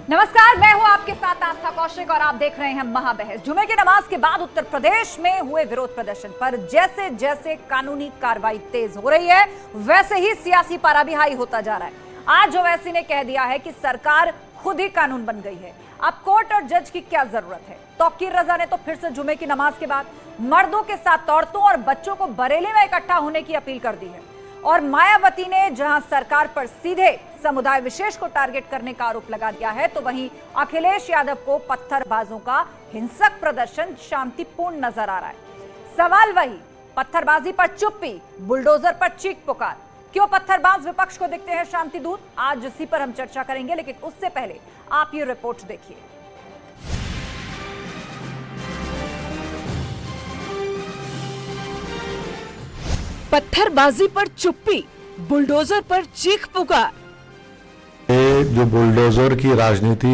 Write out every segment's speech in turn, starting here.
नमस्कार, मैं हूं आपके साथ आस्था कौशिक और आप देख रहे हैं महाबहस। जुमे की नमाज के बाद उत्तर प्रदेश में हुए विरोध प्रदर्शन पर जैसे जैसे कानूनी कार्रवाई तेज हो रही है, वैसे ही सियासी पारा भी हाई होता जा रहा है। आज ओवैसी ने कह दिया है कि सरकार खुद ही कानून बन गई है, अब कोर्ट और जज की क्या जरूरत है। तौकीर रजा ने तो फिर से जुमे की नमाज के बाद मर्दों के साथ औरतों और बच्चों को बरेली में इकट्ठा होने की अपील कर दी है। और मायावती ने जहां सरकार पर सीधे समुदाय विशेष को टारगेट करने का आरोप लगा दिया है, तो वहीं अखिलेश यादव को पत्थरबाजों का हिंसक प्रदर्शन शांतिपूर्ण नजर आ रहा है। सवाल वही, पत्थरबाजी पर चुप्पी, बुलडोजर पर चीख पुकार। क्यों पत्थरबाज विपक्ष को दिखते हैं शांति दूत? आज इसी पर हम चर्चा करेंगे, लेकिन उससे पहले आप ये रिपोर्ट देखिए। पत्थरबाजी पर चुप्पी, बुलडोजर पर चीख पुकार। ये जो बुलडोजर की राजनीति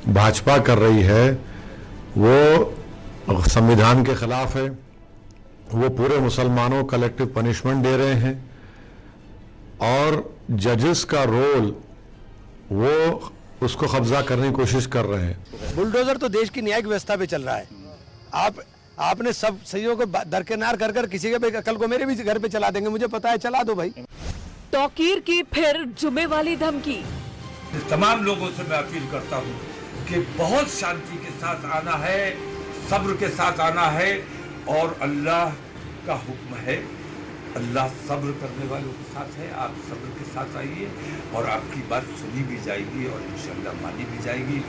भाजपा कर रही है वो संविधान के खिलाफ है। वो पूरे मुसलमानों को कलेक्टिव पनिशमेंट दे रहे हैं और जजेस का रोल वो उसको कब्जा करने की कोशिश कर रहे हैं। बुलडोजर तो देश की न्यायिक व्यवस्था पे चल रहा है। आपने सब सहियों को दरकिनार कर किसी के कल को मेरे भी घर पे चला देंगे, मुझे पता है, चला दो भाई। तौकीर की फिर जुमे वाली धमकी। तमाम लोगों से मैं अपील करता हूँ कि बहुत शांति के साथ आना है, सब्र के साथ आना है और अल्लाह का हुक्म है। अल्लाह सब्र करने वालों के साथ है। आप सब्र के साथ आइए और आपकी बात सुनी भी जाएगी और इंशाअल्लाह मानी भी जाएगी।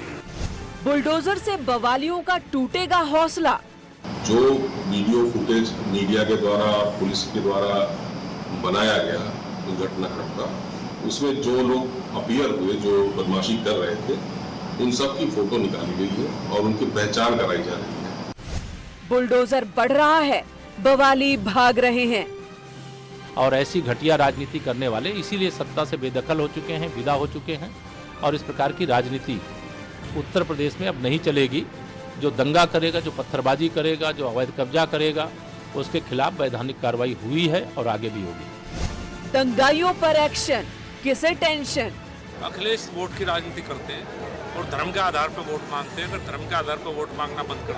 बुलडोजर से बवालियों का टूटेगा हौसला। जो वीडियो फुटेज मीडिया के द्वारा, पुलिस के द्वारा बनाया गया उस घटनाक्रम का, उसमें जो लोग अपीयर हुए, जो बदमाशी कर रहे थे, उन सब की फोटो निकाली गई है और उनकी पहचान कराई जा रही है। बुलडोजर बढ़ रहा है, बवाली भाग रहे हैं। और ऐसी घटिया राजनीति करने वाले इसीलिए सत्ता से बेदखल हो चुके हैं, विदा हो चुके हैं। और इस प्रकार की राजनीति उत्तर प्रदेश में अब नहीं चलेगी। जो दंगा करेगा, जो पत्थरबाजी करेगा, जो अवैध कब्जा करेगा, उसके खिलाफ वैधानिक कार्रवाई हुई है और आगे भी होगी। दंगाइयों पर एक्शन, किसे टेंशन? अखिलेश वोट की राजनीति करते हैं और धर्म के आधार पर वोट मांगते हैं। अगर धर्म के आधार पर वोट मांगना बंद कर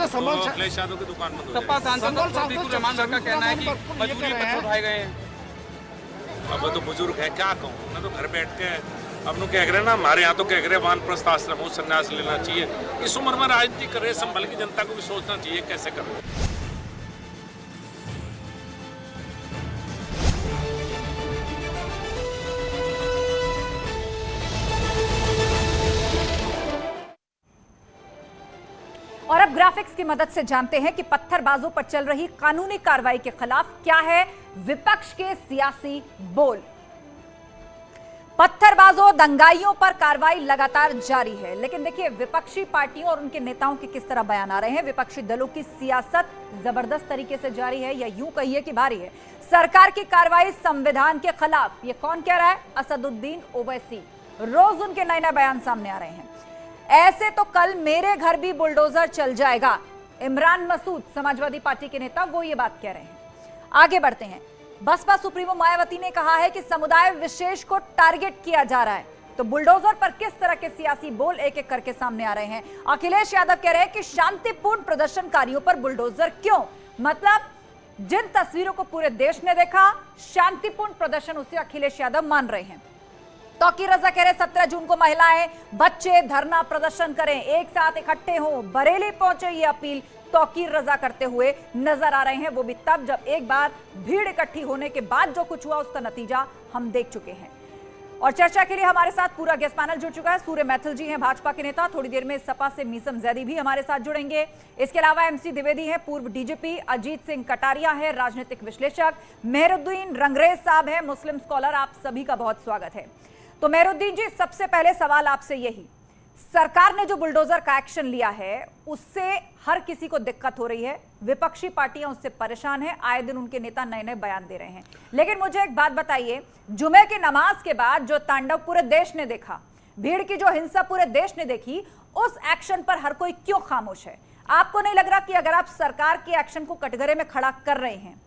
तो अखिलेश यादव की दुकान बंद हो जाएगी। का कहना है कि मजबूरी पर उठाए गए हैं। अब तो बुजुर्ग है, क्या कहूँ मैं, तो घर बैठ के अब नु कह रहे ना, हमारे यहाँ तो कह रहे वानप्रस्थ आश्रम हो, संन्यास लेना चाहिए। इस उम्र में राजनीति कर रहे, संभल की जनता को भी सोचना चाहिए कैसे कर रहे। और अब ग्राफिक्स की मदद से जानते हैं कि पत्थरबाजों पर चल रही कानूनी कार्रवाई के खिलाफ क्या है विपक्ष के सियासी बोल। पत्थरबाजों, दंगाइयों पर कार्रवाई लगातार जारी है, लेकिन देखिए विपक्षी पार्टियों और उनके नेताओं के किस तरह बयान आ रहे हैं। विपक्षी दलों की सियासत जबरदस्त तरीके से जारी है, या यूं कहिए कि भारी है। सरकार की कार्रवाई संविधान के खिलाफ, ये कौन कह रहा है? असदुद्दीन ओवैसी। रोज उनके नए नए बयान सामने आ रहे हैं। ऐसे तो कल मेरे घर भी बुलडोजर चल जाएगा। इमरान मसूद, समाजवादी पार्टी के नेता, वो ये बात कह रहे हैं। आगे बढ़ते हैं। बसपा सुप्रीमो मायावती ने कहा है कि समुदाय विशेष को टारगेट किया जा रहा है। तो बुलडोजर पर किस तरह के सियासी बोल एक एक करके सामने आ रहे हैं। अखिलेश यादव कह रहे हैं कि शांतिपूर्ण प्रदर्शनकारियों पर बुलडोजर क्यों? मतलब जिन तस्वीरों को पूरे देश ने देखा, शांतिपूर्ण प्रदर्शन उसे अखिलेश यादव मान रहे हैं। तौकीर रजा कह रहे 17 जून को महिलाएं, बच्चे धरना प्रदर्शन करें, एक साथ इकट्ठे हों, बरेली पहुंचे। ये अपील तौकीर रजा करते हुए नजर आ रहे हैं, वो भी तब जब एक बार भीड़ इकट्ठी होने के बाद जो कुछ हुआ उसका नतीजा हम देख चुके हैं। और चर्चा के लिए हमारे साथ पूरा गेस्ट पैनल जुड़ चुका है। सूर्य मैथिल जी हैं, भाजपा के नेता। थोड़ी देर में सपा से मीसम जैदी भी हमारे साथ जुड़ेंगे। इसके अलावा एमसी द्विवेदी हैं, पूर्व डीजीपी। अजीत सिंह कटारिया है, राजनीतिक विश्लेषक। मेहरुद्दीन रंगरेज साहब हैं, मुस्लिम स्कॉलर। आप सभी का बहुत स्वागत है। तो मेहरुद्दीन जी, सबसे पहले सवाल आपसे यही, सरकार ने जो बुलडोजर का एक्शन लिया है उससे हर किसी को दिक्कत हो रही है, विपक्षी पार्टियां उससे परेशान हैं, आए दिन उनके नेता नए नए बयान दे रहे हैं। लेकिन मुझे एक बात बताइए, जुमे की नमाज के बाद जो तांडव पूरे देश ने देखा, भीड़ की जो हिंसा पूरे देश ने देखी, उस एक्शन पर हर कोई क्यों खामोश है? आपको नहीं लग रहा कि अगर आप सरकार के एक्शन को कटघरे में खड़ा कर रहे हैं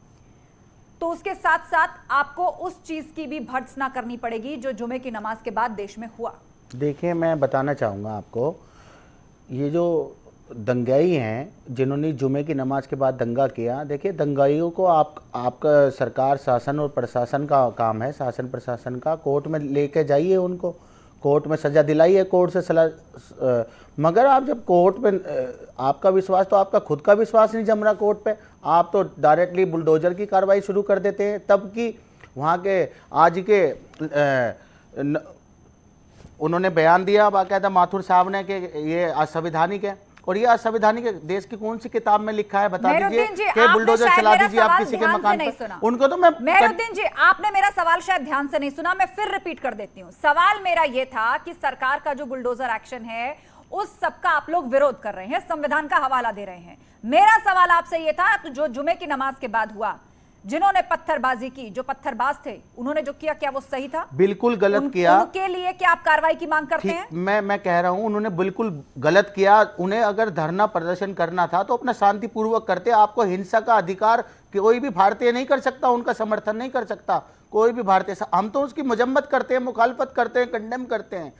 तो उसके साथ साथ आपको उस चीज की भी भर्त्सना करनी पड़ेगी जो जुमे की नमाज के बाद देश में हुआ? देखिए, मैं बताना चाहूँगा आपको, ये जो दंगाई हैं जिन्होंने जुमे की नमाज के बाद दंगा किया, देखिए दंगाइयों को आपका सरकार, शासन और प्रशासन का काम है, शासन प्रशासन का। कोर्ट में लेके जाइए उनको, कोर्ट में सज़ा दिलाइए, कोर्ट से सलाह। मगर आप जब कोर्ट में आपका विश्वास, तो आपका खुद का विश्वास नहीं जम रहा कोर्ट पे, आप तो डायरेक्टली बुलडोजर की कार्रवाई शुरू कर देते हैं। तब कि वहाँ के आज के उन्होंने बयान दिया बाकायदा माथुर साहब ने कि ये असंवैधानिक है, और ये असंवैधानिक देश की कौन सी किताब में लिखा है, बता दीजिए कि बुलडोजर चला दीजिए आप किसी के मकान पर। उनको तो मैं मेहरुद्दीन जी, आपने मेरा सवाल शायद ध्यान से नहीं सुना, मैं फिर रिपीट कर देती हूँ। सवाल मेरा ये था कि सरकार का जो बुलडोजर एक्शन है उस सबका आप लोग विरोध कर रहे हैं, संविधान का हवाला दे रहे हैं। मेरा सवाल आपसे ये था, तो जो जुमे की नमाज के बाद हुआ, जिन्होंने पत्थरबाजी की, जो पत्थरबाज थे, उन्होंने जो किया, क्या वो सही था? बिल्कुल गलत किया। उनके लिए क्या आप कार्रवाई की मांग करते हैं? मैं कह रहा हूं उन्होंने बिल्कुल गलत किया। उन्हें अगर धरना प्रदर्शन करना था तो अपना शांतिपूर्वक करते। आपको हिंसा का अधिकार कोई भी भारतीय नहीं कर सकता, उनका समर्थन नहीं कर सकता कोई भी भारतीय। हम तो उसकी मजम्मत करते हैं, मुखालफत करते हैं, कंडेम करते हैं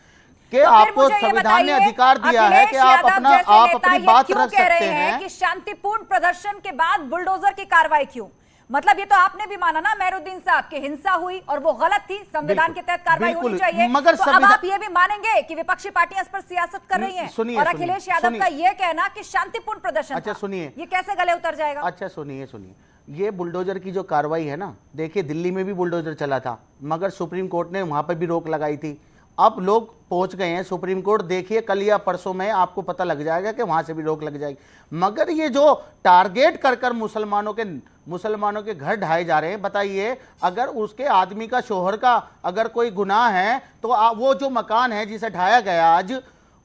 कि आपको संविधान ने अधिकार दिया है कि आप अपनी बात रख सकते हैं। कि शांतिपूर्ण प्रदर्शन के बाद बुलडोजर की कार्रवाई क्यों? मतलब ये तो आपने भी माना ना मेहरुद्दीन साहब कि हिंसा हुई और वो गलत थी, संविधान के तहत कार्रवाई होनी चाहिए। मगर तो अब आप ये भी मानेंगे कि विपक्षी पार्टियां इस पर सियासत कर रही हैं? और अखिलेश यादव का ये कहना कि शांतिपूर्ण प्रदर्शन, अच्छा सुनिए, ये कैसे गले उतर जाएगा? अच्छा सुनिए, ये बुलडोजर की जो कार्रवाई है ना, देखिए दिल्ली में भी बुलडोजर चला था, मगर सुप्रीम कोर्ट ने वहां पर भी रोक लगाई थी। अब लोग पहुंच गए हैं सुप्रीम कोर्ट, देखिए कल या परसों में आपको पता लग जाएगा कि वहां से भी रोक लग जाएगी। मगर ये जो टारगेट कर मुसलमानों के घर ढाए जा रहे हैं, बताइए अगर उसके आदमी का, शोहर का अगर कोई गुनाह है तो वो जो मकान है जिसे ढाया गया आज,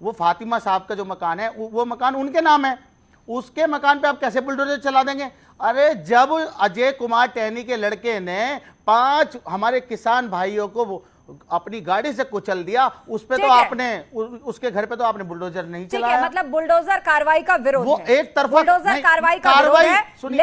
वो फातिमा साहब का जो मकान है, वो मकान उनके नाम है, उसके मकान पे आप कैसे बुलडोजर चला देंगे? अरे जब अजय कुमार टहनी के लड़के ने 5 हमारे किसान भाइयों को अपनी गाड़ी से कुचल दिया, उस पे तो आपने, उसके घर पे तो आपने बुलडोजर नहीं चलाया। मतलब बुलडोजर कार्रवाई का विरोध वो है। एक तरफा बुलडोजर कार्रवाई का विरोध है,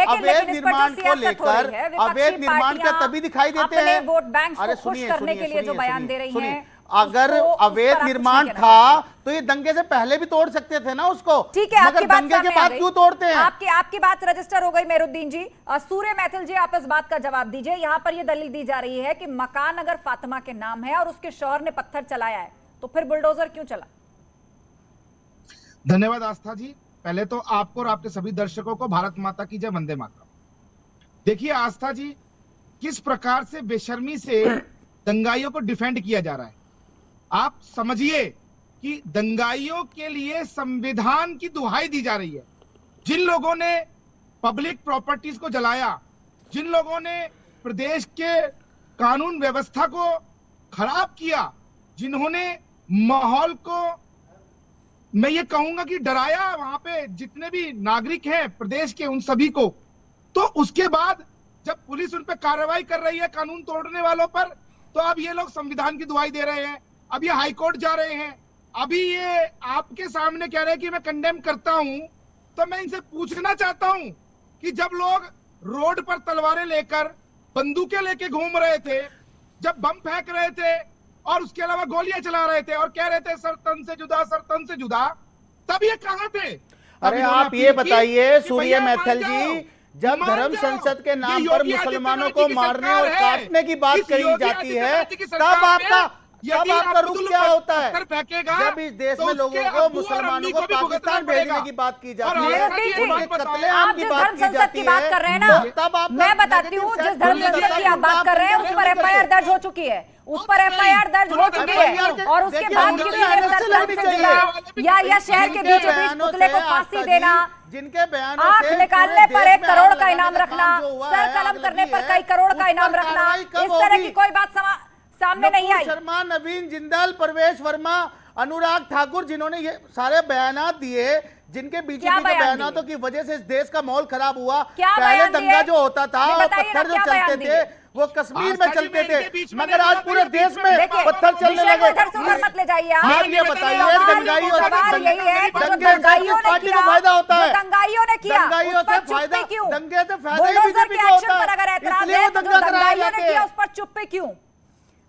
अवैध निर्माण को लेकर, अवैध निर्माण क्या तभी दिखाई देते हैं वोट बैंक को खुश करने के लिए जो बयान दे रही हैं। अगर अवैध निर्माण था तो ये दंगे से पहले भी तोड़ सकते थे ना उसको। ठीक है, मगर दंगे के बाद क्यों तोड़ते हैं? आपकी बात रजिस्टर हो गई मेहरुद्दीन जी। सूर्य मैथिल जी, आप इस बात का जवाब दीजिए। यहाँ पर ये दलील दी जा रही है कि मकान अगर फातिमा के नाम है और उसके शौहर ने पत्थर चलाया है तो फिर बुलडोजर क्यों चला? धन्यवाद आस्था जी। पहले तो आपको और आपके सभी दर्शकों को भारत माता की जय, वंदे मातरम। देखिए आस्था जी, किस प्रकार से बेशर्मी से दंगाइयों को डिफेंड किया जा रहा है। आप समझिए कि दंगाइयों के लिए संविधान की दुहाई दी जा रही है। जिन लोगों ने पब्लिक प्रॉपर्टीज को जलाया, जिन लोगों ने प्रदेश के कानून व्यवस्था को खराब किया, जिन्होंने माहौल को, मैं ये कहूंगा कि डराया, वहां पे जितने भी नागरिक हैं प्रदेश के, उन सभी को, तो उसके बाद जब पुलिस उन पर कार्रवाई कर रही है कानून तोड़ने वालों पर, तो अब ये लोग संविधान की दुहाई दे रहे हैं। अब ये हाईकोर्ट जा रहे हैं, अभी ये आपके सामने कह रहे हैं कि मैं कंडेम करता हूं। तो मैं इनसे पूछना चाहता हूं कि जब लोग रोड पर तलवारें लेकर, बंदूकें लेके घूम रहे थे, जब बम फेंक रहे थे और उसके अलावा गोलियां चला रहे थे और कह रहे थे सर तन से जुदा, सर तन से जुदा, तब ये कहां थे? अरे आप ये बताइए सूर्य मैथिल जी, जब धर्म संसद के नाम पर मुसलमानों को मारने और काटने की बात कही जाती है, तब आपका रुख क्या होता है? जब इस देश में लोगों को, मुसलमानों को पाकिस्तान भेजने की बात की जाती है, उनके कत्लेआम की बात की जाती है, तब आप, मैं बताती हूँ जिस धर्म संसद की आप बात कर रहे हैं उस पर एफआईआर दर्ज हो चुकी है, उस पर एफआईआर दर्ज हो चुकी है। और उसके बाद किसी ने सरपंच से जुड़ा या शहर के बीचों बीच पुतले को फांसी देना, जिनके बयानों आंख से निकालने पर 1 करोड़ का इनाम रखना, सर कलम करने पर कई करोड़ का इनाम रखना, इस तरह की कोई बात सामने नहीं आई। शर्मा, नवीन जिंदाल, प्रवेश वर्मा, अनुराग ठाकुर, जिन्होंने ये सारे बयानात दिए, जिनके बीजेपी के बयानातों की वजह से इस देश का माहौल खराब हुआ। पहले दंगा जो होता था और पत्थर जो चलते थे वो कश्मीर में चलते थे, मगर आज पूरे देश में पत्थर चलने लगे। मत ले जाइए आप ये बताइए, दंगाइयों से फायदा होता है, दंगाइयों ने किया, दंगाइयों से फायदा, क्यों? दंगे से फायदा बीजेपी को होता है, इसलिए वो दंगा कराया जाता है। उस पर चुप्पी क्यों?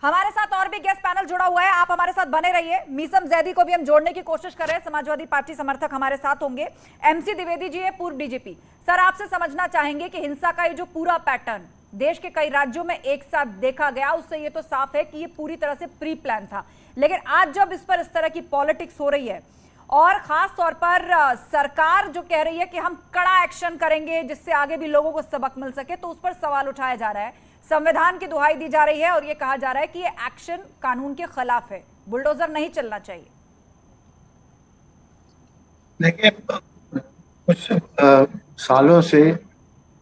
हमारे साथ और भी गेस्ट पैनल जुड़ा हुआ है, आप हमारे साथ बने रहिए। मीसम जैदी को भी हम जोड़ने की कोशिश कर रहे हैं, समाजवादी पार्टी समर्थक हमारे साथ होंगे। एमसी द्विवेदी जी है, पूर्व डीजीपी। सर, आपसे समझना चाहेंगे कि हिंसा का ये जो पूरा पैटर्न देश के कई राज्यों में एक साथ देखा गया, उससे ये तो साफ है कि ये पूरी तरह से प्री प्लान था। लेकिन आज जब इस पर इस तरह की पॉलिटिक्स हो रही है और खास तौर पर सरकार जो कह रही है कि हम कड़ा एक्शन करेंगे जिससे आगे भी लोगों को सबक मिल सके, तो उस पर सवाल उठाया जा रहा है। संविधान की दुहाई दी जा रही है और यह कहा जा रहा है कि ये एक्शन कानून के खिलाफ है, बुलडोजर नहीं चलना चाहिए। देखिए, कुछ सालों से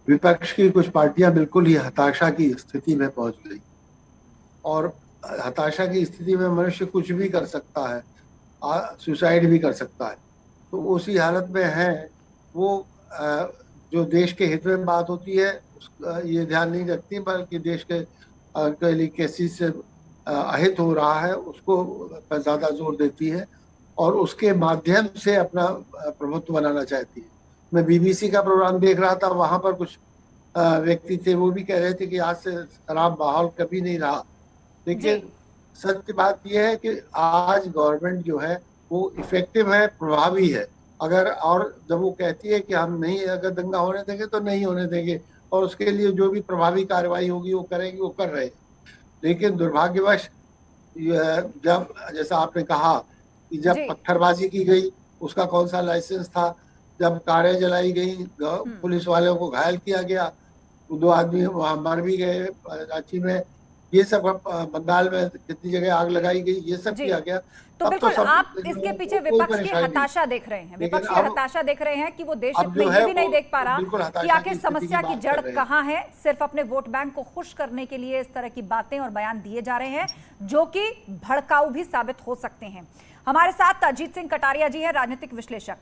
विपक्ष की कुछ पार्टियां बिल्कुल ही हताशा की स्थिति में पहुंच गई, और हताशा की स्थिति में मनुष्य कुछ भी कर सकता है, सुसाइड भी कर सकता है। तो उसी हालत में है वो, जो देश के हित में बात होती है ये ध्यान नहीं रखती, बल्कि देश के लिए किसी से अहित हो रहा है उसको ज्यादा जोर देती है और उसके माध्यम से अपना प्रभुत्व बनाना चाहती है। मैं बीबीसी का प्रोग्राम देख रहा था, वहां पर कुछ व्यक्ति थे, वो भी कह रहे थे कि आज से खराब माहौल कभी नहीं रहा। लेकिन सत्य बात यह है कि आज गवर्नमेंट जो है वो इफेक्टिव है, प्रभावी है। अगर और जब वो कहती है कि हम नहीं, अगर दंगा होने देंगे तो नहीं होने देंगे, और उसके लिए जो भी प्रभावी कार्रवाई होगी वो करेंगे, वो कर रहे हैं। लेकिन दुर्भाग्यवश जब, जैसा आपने कहा कि जब पत्थरबाजी की गई उसका कौन सा लाइसेंस था, जब कारें जलाई गई, पुलिस वालों को घायल किया गया, 2 आदमी वहां मर भी गए रांची में, ये सब बंगाल में कितनी जगह आग लगाई गई, ये सब किया गया। तो बिल्कुल आप इसके पीछे विपक्ष की हताशा देख रहे हैं, विपक्ष की हताशा देख रहे हैं कि वो देश में ये भी नहीं देख पा रहा कि आखिर समस्या की जड़ कहां है। सिर्फ अपने वोट बैंक को खुश करने के लिए इस तरह की बातें और बयान दिए जा रहे हैं जो कि भड़काऊ भी साबित हो सकते हैं। हमारे साथ अजीत सिंह कटारिया जी हैं, राजनीतिक विश्लेषक।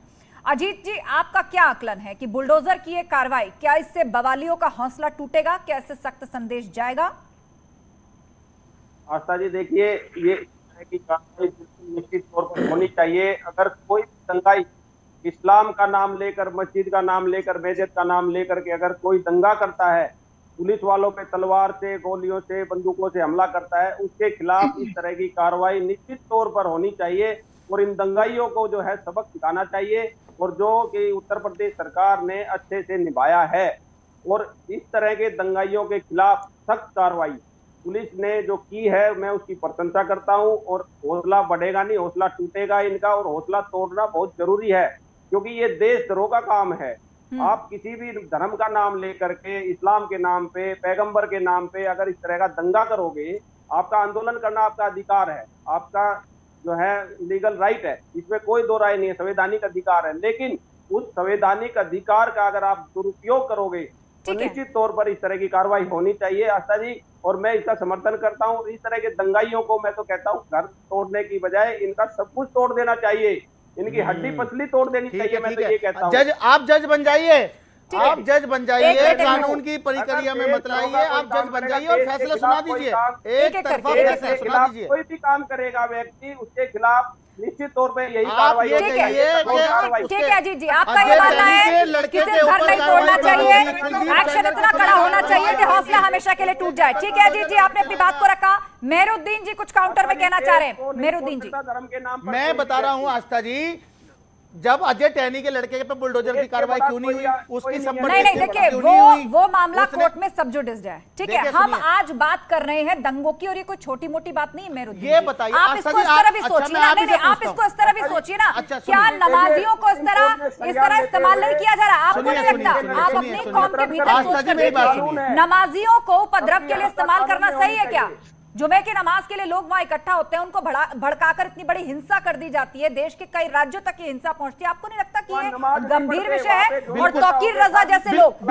अजीत जी, आपका क्या आकलन है कि बुलडोजर की ये कार्रवाई, क्या इससे बवालियों का हौसला टूटेगा, क्या इससे सख्त संदेश जाएगा? आस्था जी, देखिए, ये की कार्रवाई निश्चित तौर पर होनी चाहिए। अगर कोई दंगाई इस्लाम का नाम लेकर, मस्जिद का नाम लेकर, मस्जिद का नाम लेकर के अगर कोई दंगा करता है, पुलिस वालों पे तलवार से, गोलियों से, बंदूकों से हमला करता है, उसके खिलाफ इस तरह की कार्रवाई निश्चित तौर पर होनी चाहिए और इन दंगाइयों को जो है सबक सिखाना चाहिए, और जो कि उत्तर प्रदेश सरकार ने अच्छे से निभाया है। और इस तरह के दंगाइयों के खिलाफ सख्त कार्रवाई पुलिस ने जो की है, मैं उसकी प्रशंसा करता हूं। और हौसला बढ़ेगा नहीं, हौसला टूटेगा इनका, और हौसला तोड़ना बहुत जरूरी है, क्योंकि ये देशद्रोह का काम है। आप किसी भी धर्म का नाम लेकर के, इस्लाम के नाम पे, पैगंबर के नाम पे अगर इस तरह का दंगा करोगे, आपका आंदोलन करना आपका अधिकार है, आपका जो है लीगल राइट है, इसमें कोई दो राय नहीं है, संवैधानिक अधिकार है। लेकिन उस संवैधानिक अधिकार का अगर आप दुरुपयोग करोगे तो निश्चित तौर पर इस तरह की कार्रवाई होनी चाहिए, आस्था जी, और मैं इसका समर्थन करता हूं। इस तरह के दंगाइयों को मैं तो कहता हूं घर तोड़ने की बजाय इनका सब कुछ तोड़ देना चाहिए, इनकी हड्डी पसली तोड़ देनी चाहिए। मैं तो ये कहता हूं। जज, आप जज बन जाइए, आप जज बन जाइए, कानून की प्रक्रिया में मत लाइए, आप जज बन जाइए और फैसला सुना दीजिए, एक तरफा फैसला सुना दीजिए। कोई भी काम करेगा व्यक्ति, उसके खिलाफ निश्चित तौर पे यही कार्रवाई होनी चाहिए। ठीक है जी, आपका ये मानना है कि सिर्फ घर नहीं तोड़ना चाहिए, एक्शन इतना कड़ा होना चाहिए कि हौसला हमेशा के लिए टूट जाए। ठीक है अजीत जी, आपने अपनी बात को रखा। मेहरुद्दीन जी कुछ काउंटर में कहना चाह रहे हैं। मेहरुद्दीन जी, मैं बता रहा हूँ आस्था जी, जब अजय टहनी के लड़के पे बुलडोजर की कार्रवाई क्यों नहीं हुई, उसकी नहीं, देखिए वो मामला कोर्ट में सब्जुडिस्ड है। ठीक है, हम आज बात कर रहे हैं दंगों की, और ये कोई छोटी मोटी बात नहीं है। मेहरुद्दीन, ये बताइए, आप इसको इस तरह भी सोचिए ना, नहीं, आप इसको इस तरह भी सोचिए ना, क्या नमाजियों को इस तरह इस्तेमाल नहीं किया जा रहा? आपको नहीं लगता? आप अपनी कौम के भीतर सोच कर देखिए, नमाजियों को उपद्रव के लिए इस्तेमाल करना सही है क्या? जुमे की नमाज के लिए लोग वहां इकट्ठा होते हैं, उनको भड़काकर इतनी बड़ी हिंसा कर दी जाती है, देश के कई राज्यों तक ये हिंसा पहुंचती है। आपको नहीं लगता कि ये गंभीर विषय है? और तौकीर रजा जैसे लोग,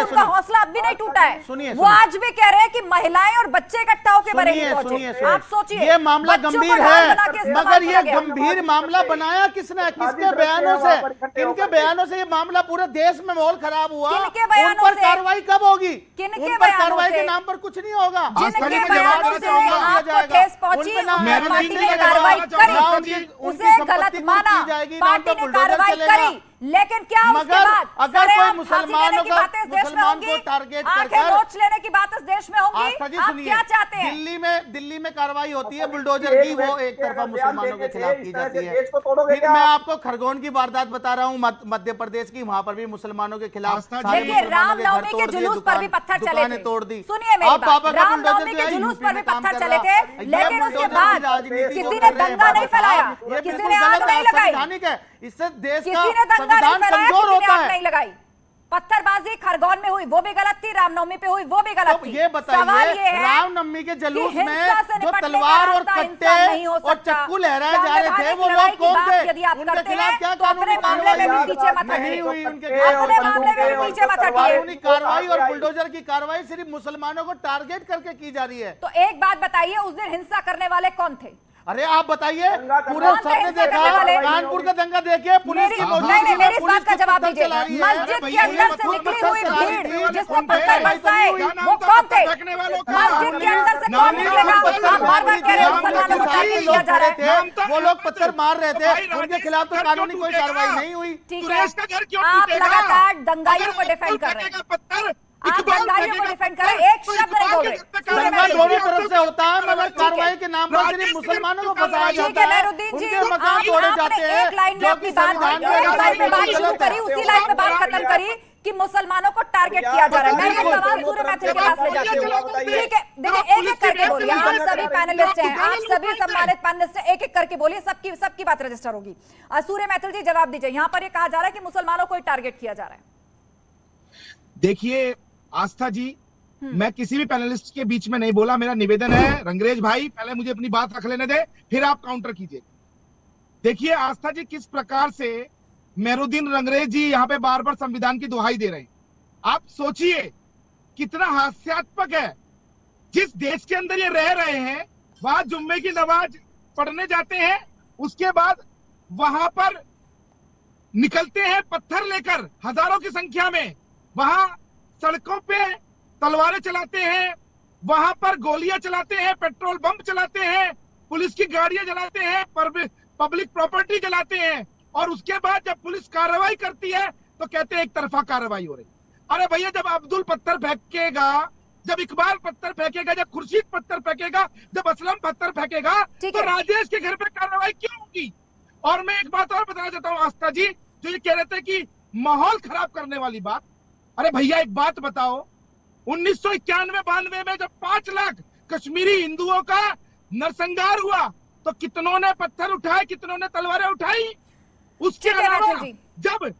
उनका हौसला अब भी नहीं टूटा है, वो आज भी कह रहे हैं कि महिलाएं और बच्चे इकट्ठा होकर बरेली पहुंचे। आप सोचिए, ये मामला गंभीर है, मगर ये गंभीर मामला बनाया किसने, किसके बयानों से, किनके बयानों से ये मामला पूरे देश में माहौल खराब हुआ? उन पर कार्रवाई कब होगी? उन पर कार्रवाई के नाम पर कुछ नहीं होगा। जिनके बयानों से आपको ठेस पहुंची, पार्टी ने कार्रवाई करी, उसे गलत माना, पार्टी ने कार्रवाई करी, लेकिन क्या उसके बाद अगर कोई सरेआम मुसलमानों फांसी देने की बातें इस देश में होंगी, को टारगेट आंखें नोच लेने की बात इस देश में होंगी? आप क्या चाहते हैं? दिल्ली में कार्रवाई होती है बुलडोजर की, वो एक तरफा मुसलमानों के खिलाफ की जाती है। फिर मैं आपको खरगोन की वारदात बता रहा हूँ मध्य प्रदेश की, वहां पर भी मुसलमानों के खिलाफ देखिए रामनवमी के जुलूस पर भी पत्थर चले थे, तोड़ दी। सुनिए मेरी बात, रामनवमी के जुलूस पर भी पत्थर चले थे, लेकिन उसके बाद किसी ने दंगा नहीं फैलाया, किसी ने आग नहीं लगाई, इससे देश किसी ने दंगा नहीं फैलाया, किसी ने आग नहीं लगाई। पत्थरबाजी खरगोन में हुई वो भी गलत थी, रामनवमी पे हुई वो भी गलत थी। ये बताइए रामनवमी के जुलूस में जो तलवार और कट्टे और चक्कू लहराए जा रहे थे वो लोग कौन थे? उनके खिलाफ क्या कानूनी कार्रवाई नहीं हुई? उनके कानूनी कार्रवाई और बुलडोजर की कार्रवाई सिर्फ मुसलमानों को टारगेट करके की जा रही है। तो एक बात बताइए, उस दिन हिंसा करने वाले कौन थे? अरे आप बताइए, पूरे सबने देखा, कानपुर का दंगा देखिए, पुलिस की नहीं, मेरी इस बात का जवाब दीजिए। मस्जिद के अंदर से निकली हुई भीड़ जिसको पत्थर बरसाए वो कौन थे? मस्जिद के अंदर से कौन निकलेगा? आप बार-बार कह रहे हैं मुसलमानों को टारगेट किया जा रहा है। वो लोग पत्थर मार रहे थे, उनके खिलाफ तो कानूनी कोई कार्रवाई नहीं हुई। ठीक है, आप लगातार दंगाइयों को डिफेंड कर रहे हैं, आप दंगाइयों को डिफेंड कर रहे हैं, एक शब्द नहीं बोल रहे। दंगा दोनों तरफ से होता है, मगर कार्रवाई के नाम पर सिर्फ मुसलमानों को फंसाया जाता है, उनके मकान तोड़े जाते हैं। एक लाइन में अपनी बात शुरू करी, उसी लाइन में बात खत्म करी कि मुसलमानों को टारगेट किया जा रहा है। मैं ये सवाल सूर्य मैथिल के पास ले जाती हूँ। ठीक है, देखिए एक एक करके बोलिए, आप सभी पैनलिस्ट हैं, आप सभी सम्मानित पैनलिस्ट हैं, एक एक करके बोलिए, सबकी बात रजिस्टर होगी। सूर्य मैथिल जी जवाब दीजिए, यहाँ पर ये कहा जा रहा है कि मुसलमानों को टारगेट किया जा रहा है। देखिए आस्था जी, मैं किसी भी पैनलिस्ट के बीच में नहीं बोला, मेरा निवेदन है रंगरेज भाई पहले मुझे अपनी बात रख लेने दे, फिर आप काउंटर कीजिए। देखिए आस्था जी, किस प्रकार से मेहरुद्दीन रंगरेज जी यहाँ पे बार बार संविधान की दुहाई दे रहे हैं। आप सोचिए कितना हास्यास्पद है, जिस देश के अंदर ये रह रहे हैं वहां जुम्मे की नमाज पढ़ने जाते हैं, उसके बाद वहां पर निकलते हैं पत्थर लेकर हजारों की संख्या में, वहां सड़कों पे तलवारें चलाते हैं, वहां पर गोलियां चलाते हैं, पेट्रोल बम चलाते हैं, पुलिस की गाड़ियां जलाते हैं, पब्लिक प्रॉपर्टी जलाते हैं, और उसके बाद जब पुलिस कार्रवाई करती है तो कहते हैं एक तरफा कार्रवाई हो रही। अरे भैया, जब अब्दुल पत्थर फेंकेगा, जब इकबाल पत्थर फेंकेगा, जब खुर्शीद पत्थर फेंकेगा, जब असलम पत्थर फेंकेगा, तो राजेश के घर पे कार्रवाई क्यों होगी? और मैं एक बात और बताना चाहता हूँ आस्था जी, जो ये कह रहे थे कि माहौल खराब करने वाली बात। अरे भैया एक बात बताओ, 1991-92 में जब 5 लाख कश्मीरी हिंदुओं का नरसंहार हुआ तो कितनों ने पत्थर उठाए, कितनों ने तलवारें उठाई? उसके अलावा जब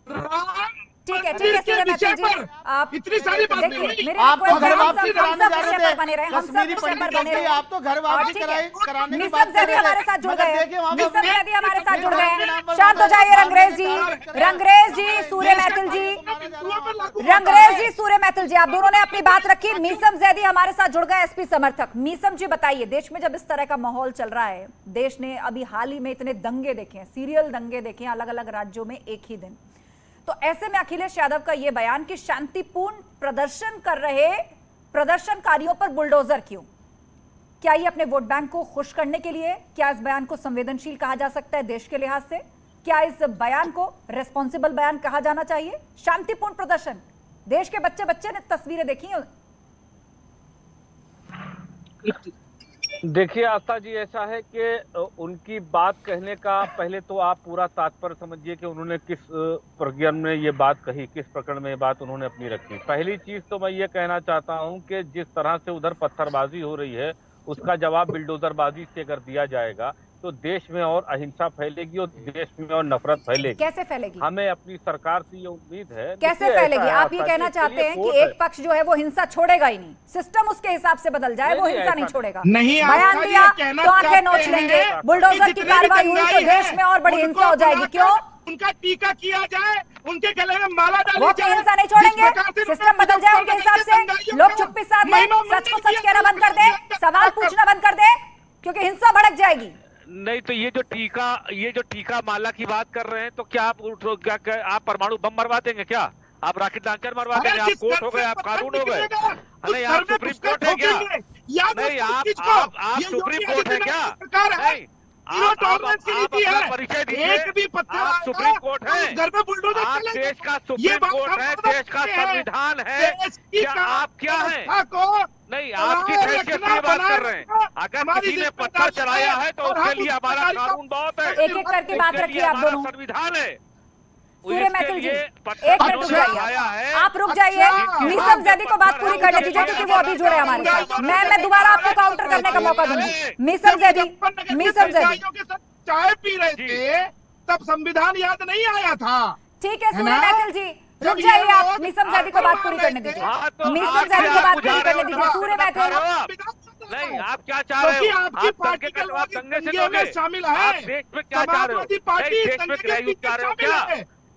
राम ठीक है सूर्य मैथिल जी, आप इतनी सारी बातें हुई, आप तो घर वापसी कराने जा रहे थे, कश्मीरी पंडित जी आप तो घर वापसी कराने की बात कर रहे थे। हमारे साथ जुड़ गए, हमारे साथ जुड़ गए। शांत हो जाइए रंगरेज जी, सूर्य मैथिल जी, रंगरेज जी, सूर्य मैथिल जी, आप दोनों ने अपनी बात रखी। मीसम जैदी हमारे साथ जुड़ गए, एसपी समर्थक। मीसम जी बताइए, देश में जब इस तरह का माहौल चल रहा है, देश ने अभी हाल ही में इतने दंगे देखे हैं, सीरियल दंगे देखे हैं अलग अलग राज्यों में एक ही दिन, तो ऐसे में अखिलेश यादव का यह बयान कि शांतिपूर्ण प्रदर्शन कर रहे प्रदर्शनकारियों पर बुलडोजर क्यों? क्या ये अपने वोट बैंक को खुश करने के लिए? क्या इस बयान को संवेदनशील कहा जा सकता है देश के लिहाज से? क्या इस बयान को रेस्पॉन्सिबल बयान कहा जाना चाहिए? शांतिपूर्ण प्रदर्शन, देश के बच्चे ने तस्वीरें देखी हैं। देखिए आस्था जी, ऐसा है कि उनकी बात कहने का पहले तो आप पूरा तात्पर्य समझिए कि उन्होंने किस प्रकरण में ये बात कही, किस प्रकरण में ये बात उन्होंने अपनी रखी। पहली चीज तो मैं ये कहना चाहता हूं कि जिस तरह से उधर पत्थरबाजी हो रही है उसका जवाब बिल्डोजरबाजी से अगर दिया जाएगा तो देश में और अहिंसा फैलेगी और देश में और नफरत फैलेगी। कैसे फैलेगी? हमें अपनी सरकार से ये उम्मीद है। कैसे फैलेगी? आप ये कहना चाहते हैं कि एक पक्ष जो है वो हिंसा छोड़ेगा ही नहीं, सिस्टम उसके हिसाब से बदल जाए, वो हिंसा नहीं छोड़ेगा। नहीं, बयान दिया तो आंखें नोच लेंगे, बुलडोजर की कार्रवाई हुई तो देश में और बड़ी हिंसा हो जाएगी। क्यों? उनका टीका किया जाए, उनके गले में माला डाली वो जाए, हिंसा नहीं छोड़ेंगे, सिस्टम बदल जाए उनके हिसाब से, लोग चुप्पी साध लें, सच को सच कहना बंद कर दे, सवाल पूछना बंद कर दे, क्योंकि हिंसा भड़क जाएगी। नहीं तो ये जो टीका माला की बात कर रहे हैं, तो क्या आप परमाणु बम मरवा देंगे? क्या आप रॉकेट लॉन्चर मरवा देंगे? आप कोर्ट हो गए, आप कानून हो गए? नहीं, आप सुप्रीम कोर्ट है क्या? नहीं, आप सुप्रीम कोर्ट है क्या? नहीं, आप ट्रांसपेरेंसी नीति है। परिचय दीजिए। एक भी पत्थर आप सुप्रीम कोर्ट है, घर में बुलडोजर आप चलेगा। देश का ये सुप्रीम बात कोर्ट है, हम देश का संविधान है। क्या आप क्या है? नहीं, आपकी हैसियत की बात कर रहे हैं। अगर किसी ने पत्थर चलाया है तो उसके लिए हमारा कानून बहुत है, एक एक करके बात रखिए आप दोनों। संविधान है। सूर्य मैथिल जी, एक मिनट रुक जाइए, आप रुक जाइए। मीसम जैदी को बात पूरी करने दीजिए क्योंकि वो अभी जुड़े हमारे साथ। मैं दोबारा आपको काउंटर करने का मौका दूंगी। मीसम जैदी चाय पी रहे थे तब संविधान याद नहीं आया था। ठीक है सूर्य मैथिल जी, रुक जाइए आप। मीसम जैदी को बात पूरी करने दीजिए। मीसम जैदी को बात पूरी करने दीजिए। सूर्य मैथिल, नहीं, आप क्या चाह रहे हो? आपकी पार्टी का जवाब दंगे से दोगे? शामिल आप है। देश में क्या चाह रहे हो? पार्टी देश में गृह युद्ध चाह रहे हो क्या?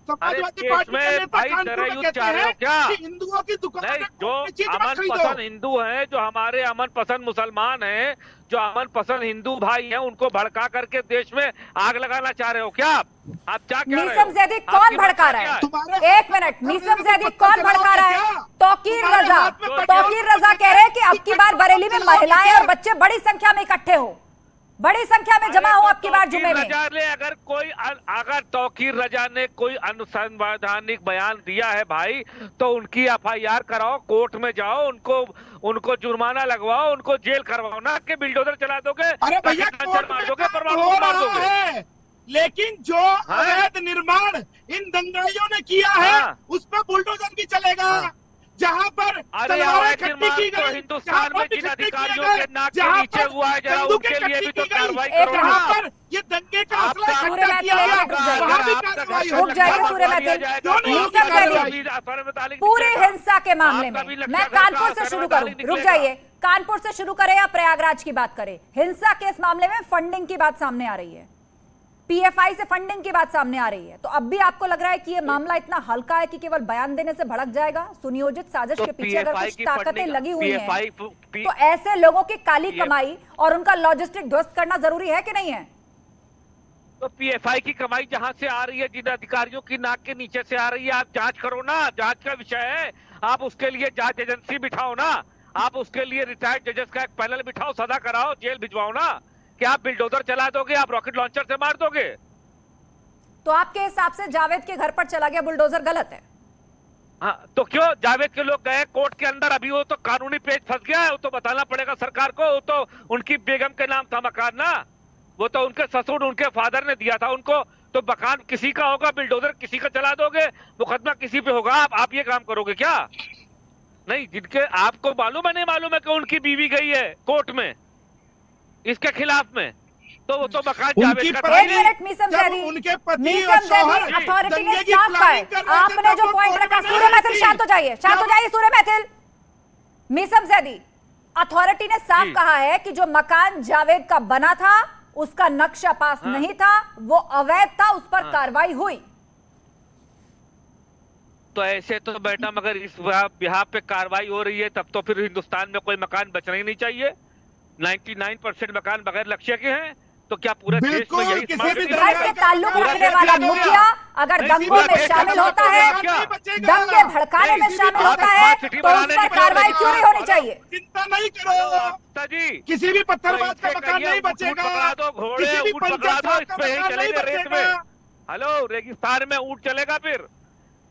समाजवादी पार्टी के नेता कानपुर में कहते हैं कि हिंदुओं की दुकान नहीं, जो अमन पसंद हिंदू हैं, जो हमारे अमन पसंद मुसलमान हैं, जो अमन पसंद हिंदू भाई हैं, उनको भड़का करके देश में आग लगाना चाह रहे हो क्या आप क्या कह रहे हो? मीसम जैदी कौन भड़का रहा है? एक मिनट, मीसम जैदी कौन भड़का रहा है? तौकीर रजा कह रहे हैं कि अब की बार बरेली में महिलाएं और बच्चे बड़ी संख्या में इकट्ठे हो, बड़ी संख्या में जमा हो अब की बार जुमे में। अगर तौकीर रजा ने कोई अनुसंवैधानिक बयान दिया है भाई, तो उनकी FIR कराओ, कोर्ट में जाओ, उनको जुर्माना लगवाओ, उनको जेल करवाओ, ना कि बिल्डोजर चला दोगे, अरे भैया मार दोगे, परमाणु मार दोगे। लेकिन जो अवैध निर्माण इन दंगाइयों ने किया है उस पर बुलडोजर भी चलेगा। जहाँ पर तलवारें इकट्ठी की गई, हिंदुस्तान में जिन अधिकारियों के नाक के नीचे हुआ है, जरा उनके लिए भी तो कार्रवाई करो ना। जहाँ पर ये दंगे का असला इकट्ठा किया गया, वहाँ भी कार्रवाई हो। रुक जाइए सूर्य मैथिल, पूरी हिंसा के मामले में मैं कानपुर से शुरू करूं। रुक जाइए, कानपुर से शुरू करें या प्रयागराज की बात करें? हिंसा के इस मामले में फंडिंग की बात सामने आ रही है, PFI से फंडिंग की बात सामने आ रही है। तो अब भी आपको लग रहा है कि ये मामला इतना हल्का है कि केवल बयान देने से भड़क जाएगा? सुनियोजित साजिश के पीछे अगर कुछ ताकतें लगी हुई हैं, तो ऐसे लोगों की काली कमाई और उनका लॉजिस्टिक ध्वस्त करना जरूरी है कि नहीं है? तो PFI की कमाई जहां से आ रही है, जिन अधिकारियों की नाक के नीचे से आ रही है, आप जांच करो ना। जांच का विषय है, आप उसके लिए जांच एजेंसी बिठाओ ना, आप उसके लिए रिटायर्ड जजेस का एक पैनल बिठाओ, सजा कराओ, जेल भिजवाओ ना। क्या आप बिल्डोजर चला दोगे? आप रॉकेट लॉन्चर से मार दोगे? तो आपके हिसाब से जावेद के घर पर चला गया बुलडोजर गलत है? हाँ, तो क्यों जावेद के लोग गए कोर्ट के अंदर? अभी वो तो कानूनी पेज फंस गया है, वो तो बताना पड़ेगा सरकार को। वो तो उनकी बेगम के नाम था मकान ना, वो तो उनके ससुर, उनके फादर ने दिया था उनको। तो मकान किसी का होगा, बिल्डोजर किसी का चला दोगे, मुकदमा किसी पे होगा। आप ये काम करोगे क्या? नहीं, जिनके आपको मालूम है, नहीं मालूम है कि उनकी बीवी गई है कोर्ट में इसके खिलाफ में, तो वो तो मकान जावेद का। एक मिनट मीसम जैदी, अथॉरिटी ने साफ कहा है, आपने जो पॉइंट रखा। सूर्य मैथिल शांत हो जाइए, शांत हो जाइए सूर्य मैथिल। मीसम जैदी, अथॉरिटी ने साफ कहा है कि जो मकान जावेद का बना था उसका नक्शा पास नहीं था, वो अवैध था, उस पर कार्रवाई हुई। तो ऐसे तो बेटा, मगर इस बिहार पे कार्रवाई हो रही है, तब तो फिर हिंदुस्तान में कोई मकान बचना ही नहीं चाहिए। 99% मकान बगैर लक्ष्य के हैं। तो क्या पूरे देश में यही से ताल्लुक रखने वाला मुखिया अगर दंगों में शामिल होता है, दंगे भड़काने में शामिल होता है, तो उस पर कार्रवाई क्यों नहीं होनी चाहिए? चिंता नहीं करो जी, किसी भी पत्थरबाज का मकान नहीं बचेगा। पकड़ा दो घोड़े, ऊँट पकड़ा दो, इस पे ही चलेंगे रेत में। हेलो, रेगिस्तान में ऊँट चलेगा? फिर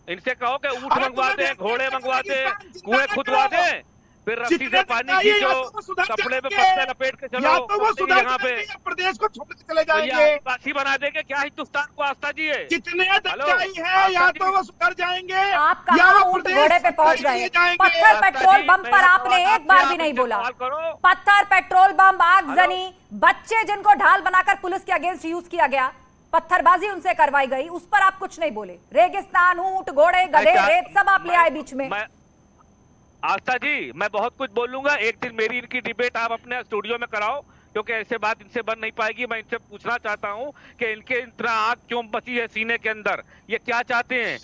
इनसे कहो कि ऊँट मंगवा दे, घोड़े मंगवा दे, कुएं खुदवा दे, फिर रस्सी से पानी खींचो, कपड़े में पत्ते लपेट के चलो। तो वो यहाँ पे प्रदेश को छोड़ के चले जाएंगे, बासी बना देंगे क्या हिंदुस्तान को? आस्था जी है, जितने दंगाई है या तो वो सुधर जाएंगे आप कहाँ ऊँट घोड़े पे पहुंच गए? पत्थर पेट्रोल बम पर आपने एक बार भी नहीं बोला। पत्थर पेट्रोल बम, आगजनी, बच्चे जिनको ढाल बनाकर पुलिस के अगेंस्ट यूज किया गया, पत्थरबाजी उनसे करवाई गई, उस पर आप कुछ नहीं बोले। रेगिस्तान, ऊँट, घोड़े, गधे, रेत सब आप ले आए बीच में। आस्था जी, मैं बहुत कुछ बोलूंगा। एक दिन मेरी इनकी डिबेट आप अपने स्टूडियो में कराओ, क्योंकि ऐसे बात इनसे बन नहीं पाएगी। मैं इनसे पूछना चाहता हूं कि इनके इतना आग क्यों बची है सीने के अंदर? ये क्या चाहते हैं?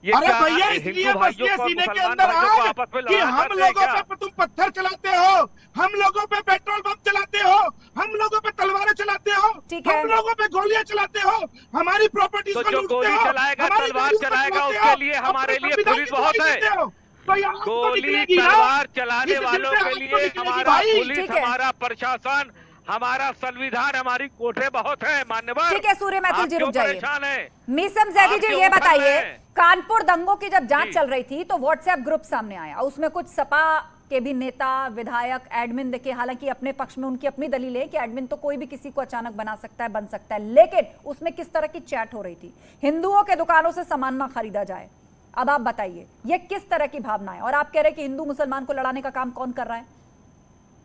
ये अरे भैया, इसलिए बची है सीने के अंदर आग कि हम लोगों पे तुम पत्थर चलाते हो, हम लोगों पे पेट्रोल बम चलाते हो, हम लोगों पे तलवारें चलाते हो, हम लोगों पे गोलियां चलाते हो, हमारी प्रॉपर्टी को लूटते हो। गोली चलाएगा, तलवार चलाएगा, उसके लिए हमारे लिए पुलिस बहुत है। गोली तलवार चलाने वालों के लिए हमारा पुलिस, हमारा प्रशासन, हमारा संविधान, हमारी कोर्टें बहुत है मान्यवर। ठीक है सूर्य मैथिल जी, रुक जाइए। परेशान है मीसम जैदी जी, ये बताइए, कानपुर दंगों की जब जांच चल रही थी तो व्हाट्सएप ग्रुप सामने आया, उसमें कुछ सपा के भी नेता, विधायक, एडमिन, देखिए हालांकि अपने पक्ष में उनकी अपनी दलील है कि एडमिन तो कोई भी किसी को अचानक बना सकता है, बन सकता है, लेकिन उसमें किस तरह की चैट हो रही थी, हिंदुओं के दुकानों से सामान ना खरीदा जाए। अब आप बताइए ये किस तरह की भावना है, और आप कह रहे हैं कि हिंदू मुसलमान को लड़ाने का काम कौन कर रहा है?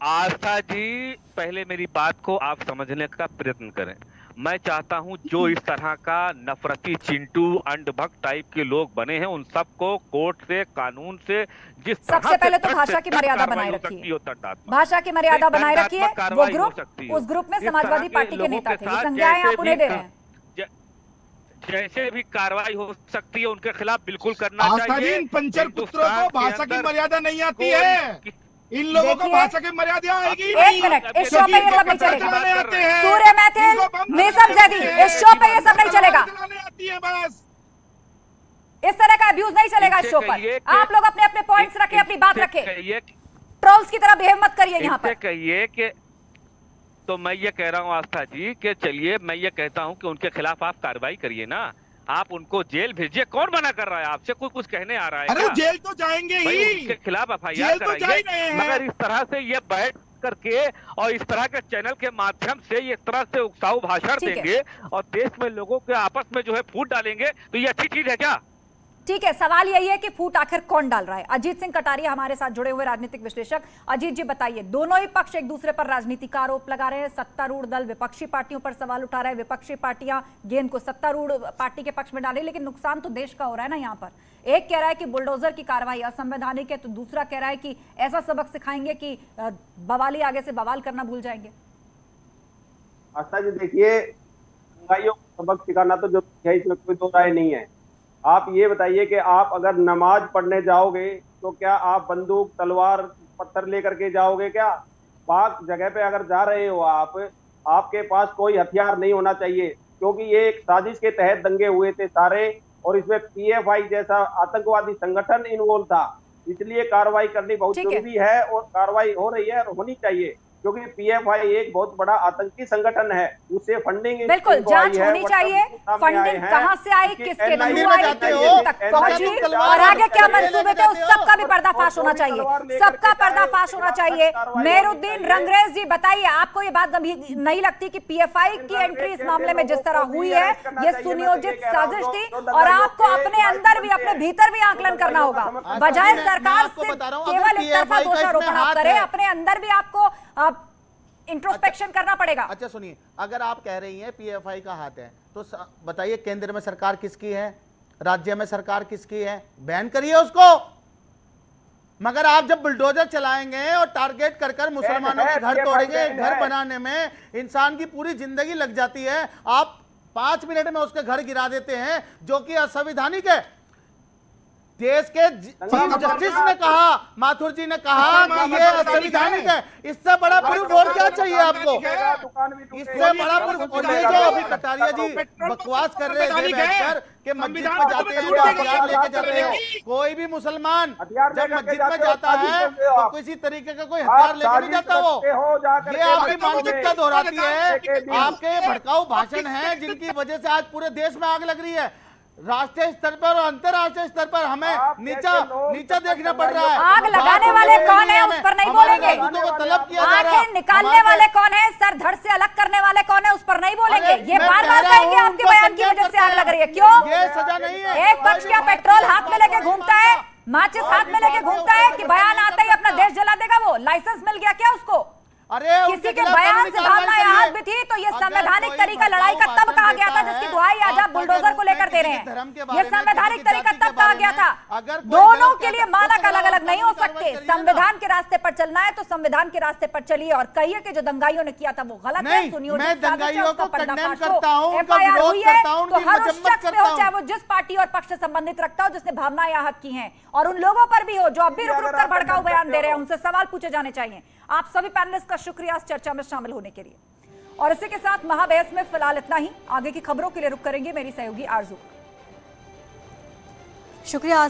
आस्था जी, पहले मेरी बात को आप समझने का प्रयत्न करें। मैं चाहता हूं जो इस तरह का नफरती चिंटू अंधभक्त टाइप के लोग बने हैं उन सबको कोर्ट से, कानून से, जिस सबसे पहले तो भाषा की मर्यादा बनाए रखिए, भाषा की मर्यादा बनाए रखिए। वो ग्रुप, उस ग्रुप में समाजवादी पार्टी के नेता थे, संज्ञाएं आप उन्हें दे रहे हैं। जैसे भी कार्रवाई हो सकती है उनके खिलाफ बिल्कुल करना चाहिए। इन पंचर पुत्रों को भाषा की मर्यादा नहीं आती है, इन लोगों को भाषा की मर्यादा आएगी। एक मिनट, इस शो पे ये सब नहीं चलेगा। सूर्य मैथिल, मीसम जैदी, इस शो पे ये सब नहीं चलेगा, इस तरह का अब्यूज नहीं चलेगा इस शो पर। आप लोग अपने अपने पॉइंट्स रखें, अपनी बात रखें, ट्रोल्स की तरह बिहेव मत करिए यहाँ पर। कहिए कि तो मैं ये कह रहा हूँ आस्था जी कि चलिए मैं ये कहता हूँ कि उनके खिलाफ आप कार्रवाई करिए ना, आप उनको जेल भेजिए। कौन मना कर रहा है आपसे? कोई कुछ कहने आ रहा है? अरे जेल तो जाएंगे ही, उनके खिलाफ एफआईआर कराइए। मगर इस तरह से ये बैठ करके और इस तरह के चैनल के माध्यम से इस तरह से उकसाऊ भाषण देंगे और देश में लोगों के आपस में जो है फूट डालेंगे, तो ये अच्छी चीज है क्या? ठीक है, सवाल यही है कि फूट आखिर कौन डाल रहा है। अजीत सिंह कटारिया हमारे साथ जुड़े हुए राजनीतिक विश्लेषक। अजीत जी बताइए, दोनों ही पक्ष एक दूसरे पर राजनीति का आरोप लगा रहे हैं, सत्तारूढ़ दल विपक्षी पार्टियों पर सवाल उठा रहा है, विपक्षी पार्टियां गेंद को सत्तारूढ़ पार्टी के पक्ष में डाल रही, लेकिन नुकसान तो देश का हो रहा है ना। यहाँ पर एक कह रहा है कि बुलडोजर की कार्रवाई असंवैधानिक है, तो दूसरा कह रहा है कि ऐसा सबक सिखाएंगे कि बवाली आगे से बवाल करना भूल जाएंगे। आस्था जी देखिए, दंगाइयों को सबक सिखाना तो जो है इसमें कोई दो राय नहीं है। आप ये बताइए कि आप अगर नमाज पढ़ने जाओगे तो क्या आप बंदूक, तलवार, पत्थर लेकर के जाओगे क्या? पाक जगह पे अगर जा रहे हो आप, आपके पास कोई हथियार नहीं होना चाहिए, क्योंकि ये एक साजिश के तहत दंगे हुए थे सारे, और इसमें पीएफआई जैसा आतंकवादी संगठन इन्वॉल्व था, इसलिए कार्रवाई करनी बहुत जरूरी है और कार्रवाई हो रही है और होनी चाहिए, क्योंकि पीएफआई एक बहुत बड़ा आतंकी संगठन है, उससे फंडिंग बिल्कुल जांच होनी चाहिए। फंडिंग कहां से आई, किसके थ्रू आई, तक पहुंची, और आगे क्या मंसूबे थे, उस सबका भी पर्दाफाश होना चाहिए, सबका पर्दाफाश होना चाहिए। मेहरुद्दीन रंगरेज जी बताइए, आपको ये बात नहीं लगती कि पीएफआई की एंट्री इस मामले में जिस तरह हुई है ये सुनियोजित साजिश थी, और आपको अपने अंदर भी, अपने भीतर भी आकलन करना होगा, बजाय सरकार से केवल एक तरफा दोषारोपण आप करें, अपने अंदर भी आपको इंट्रोस्पेक्शन करना पड़ेगा। अच्छा सुनिए, अगर आप कह रही हैं पीएफआई का हाथ है, तो बताइए केंद्र में सरकार किसकी है, राज्य में सरकार किसकी है? बैन करिए उसको। मगर आप जब बुलडोजर चलाएंगे और टारगेट कर मुसलमानों के घर तोड़ेंगे, घर बनाने में इंसान की पूरी जिंदगी लग जाती है, आप 5 मिनट में उसके घर गिरा देते हैं, जो कि असंवैधानिक है। देश के चीफ जस्टिस ने कहा, माथुर जी ने कहा कि ये असंवैधानिक है। इससे बड़ा प्रूफ और क्या चाहिए आपको? इससे बड़ा प्रूफ। और ये जो अभी कटारिया जी बकवास कर रहे थे बैठकर कि मस्जिद में जाते हैं तो हथियार लेके जाते हैं, कोई भी मुसलमान जब मस्जिद में जाता है तो किसी तरीके का कोई हथियार लेके नहीं जाता। वो ये आपकी मानसिकता दोहराती है, आपके भड़काऊ भाषण है जिनकी वजह से आज पूरे देश में आग लग रही है। राष्ट्रीय स्तर पर और अंतर्राष्ट्रीय स्तर पर हमें नीचा देखना पड़ रहा है। आग लगाने वाले कौन है उस पर नहीं बोलेंगे, तलब किया जा रहा है। आंखें निकालने वाले कौन है, सर धड़ से अलग करने वाले कौन है, उस पर नहीं बोलेंगे। ये बार बार कहेंगे आपके बयान की वजह से आग लग रही है। क्यों? ये सजा नहीं है। एक पक्ष क्या पेट्रोल हाथ में लेके घूमता है, माचिस हाथ में लेके घूमता है कि बयान आते ही अपना देश जला देगा। वो लाइसेंस मिल गया क्या उसको? किसी के बयान से भावनाएं हाथ भी थी तो ये संवैधानिक तरीका लड़ाई का तब कहा गया था जिसकी दुहाई आज आप बुलडोजर को लेकर दे रहे हैं। ये संवैधानिक तरीका तब कहा गया था। दोनों के लिए मानक अलग अलग नहीं हो सकते। संविधान के रास्ते पर चलना है तो संविधान के रास्ते पर चलिए, और कहिए कि जो दंगाइयों ने किया था वो गलत है, सुनियोजित साजिश है, उसका पर्दाफाश हो। एफआईआर हुई है तो हर उस शख्स पे हो, चाहे वो जिस पार्टी और पक्ष से संबंधित रखता हो, जिसने भावनाएं आहत की हैं, और उन लोगों पर भी हो जो अब भी रुक रुक कर भड़काऊ बयान दे रहे हैं, उनसे सवाल पूछे जाने चाहिए। आप सभी पैनलिस्ट का शुक्रिया इस चर्चा में शामिल होने के लिए। और इसी के साथ महाबहस में फिलहाल इतना ही। आगे की खबरों के लिए रुक करेंगे मेरी सहयोगी आरजू। शुक्रिया।